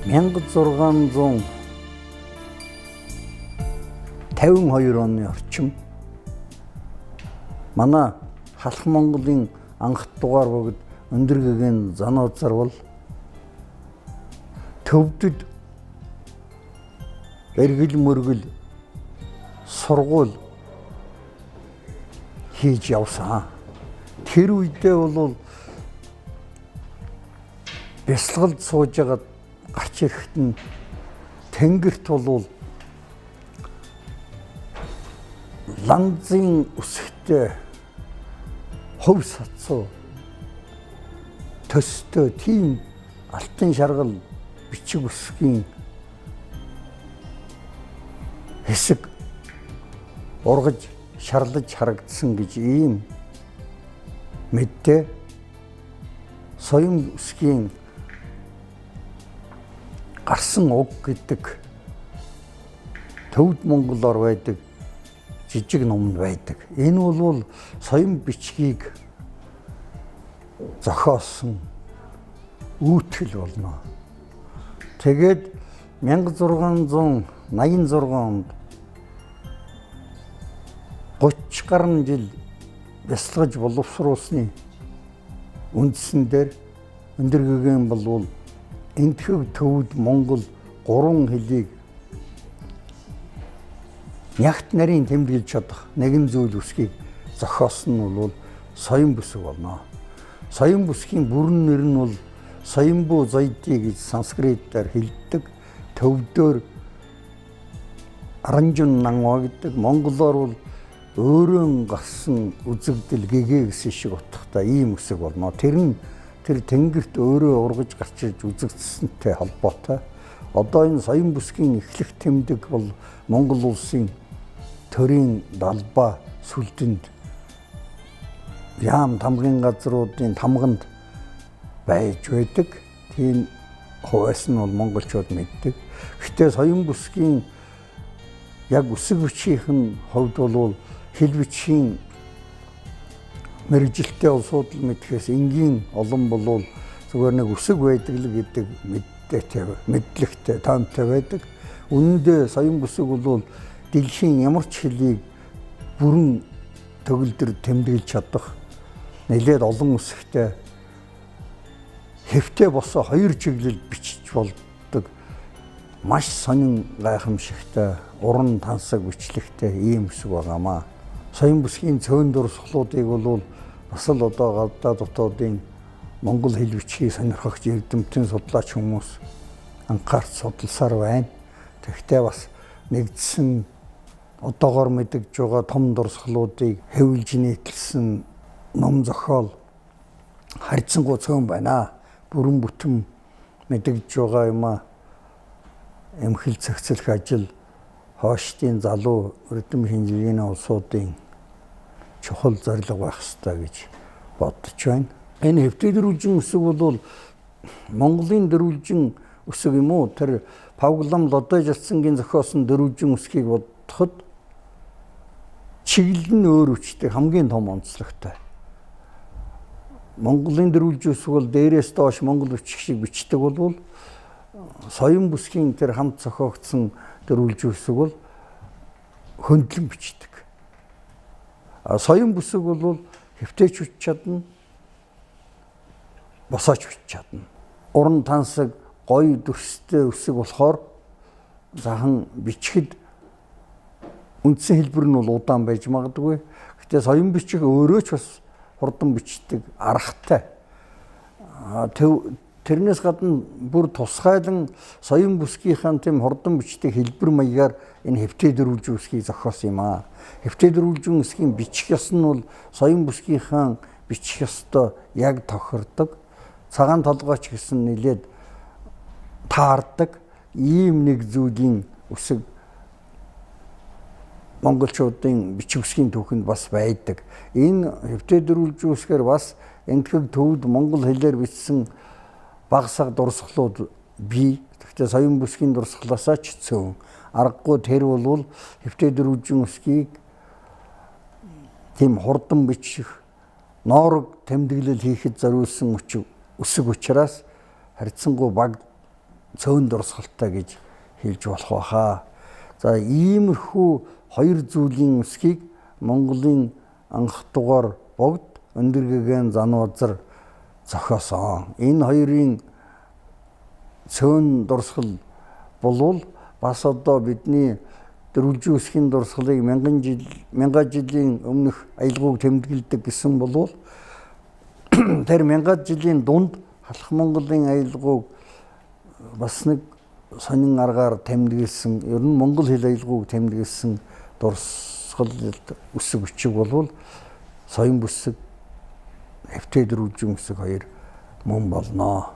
1652 оны орчим манай халах Монголын анх дугаар бөгөөд өндөргөгийн зануудсар бол төвдөд эргэл мөргөл сургууль хийж явсан. Тэр үедээ бол бясалгалд сууж байгаад гарч ирэхэд нь тэнгэрт бол ланзын үсгтэй хөв сацуу төстэй тийм алтан шаргал бичиг үсгийн хэсэг ургаж шарлаж харагдсан гэж ийм мэдээ соён үсгийн гарсан уг гэдэг Төвд Монголоор байдаг жижиг номд байдаг. Энэ бол соён бичгийг зохиосон үүтгэл болно. Тэгээд 1686 онд 30 гаруй жил бясалгаж боловсруулсны үндсэн дээр өндөргөгийн бол энтхэг Төвд Монгол 3 хэлийг нягт нарийн тэмдэглэж чадах нэгэн зүйл үсгийг зохиосон нь бол соён бүсэг болно. Соён бүсгийн бүрэн нэр нь бол Соёнбу зайди гэж санскритээр хэлдэг. Төвдөр Аранжун нанва гэдэг, монголоор бол өөрөө гарсан үзэгдэл гэгээ гэсэн шиг утгатай ийм үсэг болно. Тэр нь тэр тэнгэрт өөрөө ургаж гарч ирж үзэгдсэнтэй холбоотой. Одоо энэ соён бүсгийн эхлэх тэмдэг бол Монгол улсын төрийн далбаа сүлдэнд яам тамгын газруудын тамганд байж байдаг. Тийм хувьас нь бол монголчууд мэддэг. Гэхдээ соён бүсгийн яг үсэг бичгийн хувьд бол хэл бичгийн мэрэгжилтэй улсууд л мэдхээс энгийн олон бол зүгээр нэг үсэг байдаг л гэдэг мэдлэгтэй таамтай байдаг. Үүндээ соён бүсэг бол дэлхийн ямар ч хэлийг бүрэн төгөлдөр тэмдэглэж чадах нэлээд олон үсэгтэй хэвтэй босоо хоёр чиглэл бичиж болдог маш сонин гайхамшигтай уран тансаг бичлэгтэй ийм үсэг байгаамаа. Соён бүсгийн цөөн дурсгалуудыг бол бас л одоо гадаад дотоодын монгол хэл бичгийг сонирхогч эрдэмтэн судлаач хүмүүс анхаарч судалсаар байна. Тэгэхдээ бас нэгдсэн одоогоор мэдэгдэж байгаа том дурсгалуудыг хэвлж нийтлсэн ном зохиол харьцангуй цөөн байна. Бүрэн бүтэн мэдэгдэж байгаа юм а эмхэл цэгцлэх ажил хоошдын залуу эрдэм шинжилгээний улсуудын чухал зорилго байх ёстой гэж бодож байна. Энэ хэвтэй дөрвөлжин үсэг бол Монголын дөрвөлжин үсэг юм уу? Тэр Павлам Лодойжалцангийн зохиосон дөрвөлжин үсгийг бодоход чиглэл нь өөр үчтэй хамгийн том онцлогтой. Монголын дөрвөлжин үсэг бол дээрээс доош монгол бичиг шиг бичдэг бол соён бүсгийн тэр хамт зохиогдсон дөрвөлжин үсэг бол хөндлөн бичдэг. Соён бүсэг бол хэвтээч бичиж чадна, босооч бичиж чадна. Уран тансаг гоё дүрстэй үсэг болохоор захан бичгэд үндсэн хэлбэр нь бол удаан байж магадгүй. Гэхдээ соён бичих өөрөө ч бас хурдан бичдэг аргатай. Тэрнээс гадна бүр тусгайлан соён бүсгийнхаа тийм хурдан бичдэг хэлбэр маягаар энэ хэвтэй дөрвөлжин үсгийг зохиосон юм аа. Хэвтэй дөрвөлжин үсгийн бичих ёс нь бол соён бүсгийнхаа бичих ёстой яг тохирдог. Цагаан толгойч гэсэн нэлээд таардаг ийм нэг зүйлийн үсэг монголчуудын бичих үсгийн түүхэнд бас байдаг. Энэ хэвтэй дөрвөлжин үсгээр бас энтхэг Төвд монгол хэлээр бичсэн багсаг дурсгалууд бий. Гэхдээ соён бүсгийн дурсгалаасаа ч цөөн. Аргагүй тэр бол хэвтэй дөрвөлжин үсгийг тийм хурдан бичих, ноорог тэмдэглэл хийхэд зориулсан үсэг учраас харьцангуй бага цөөн дурсгалтай гэж хэлж болох байхаа. За иймэрхүү хоёр зүйлийн үсгийг Монголын анх дугаар богд Өндөргөгийн Занвазар зохиосон. Энэ хоёрын цөөн дурсгал болвол бас одоо бидний дөрвөлжин үсгийн дурсгалыг мянган жилийн өмнөх аялгауг тэмдэглэдэг гэсэн болвол тэр мянган жилийн дунд Халах Монголын аялгауг бас нэг сонин аргаар тэмдэглэсэн, ер нь монгол хэл аялгауг тэмдэглэсэн дурсгал үсэг бичиг болвол соён бүсэг, хэвтээ дөрвөлжин үсэг хоёр мөн болно.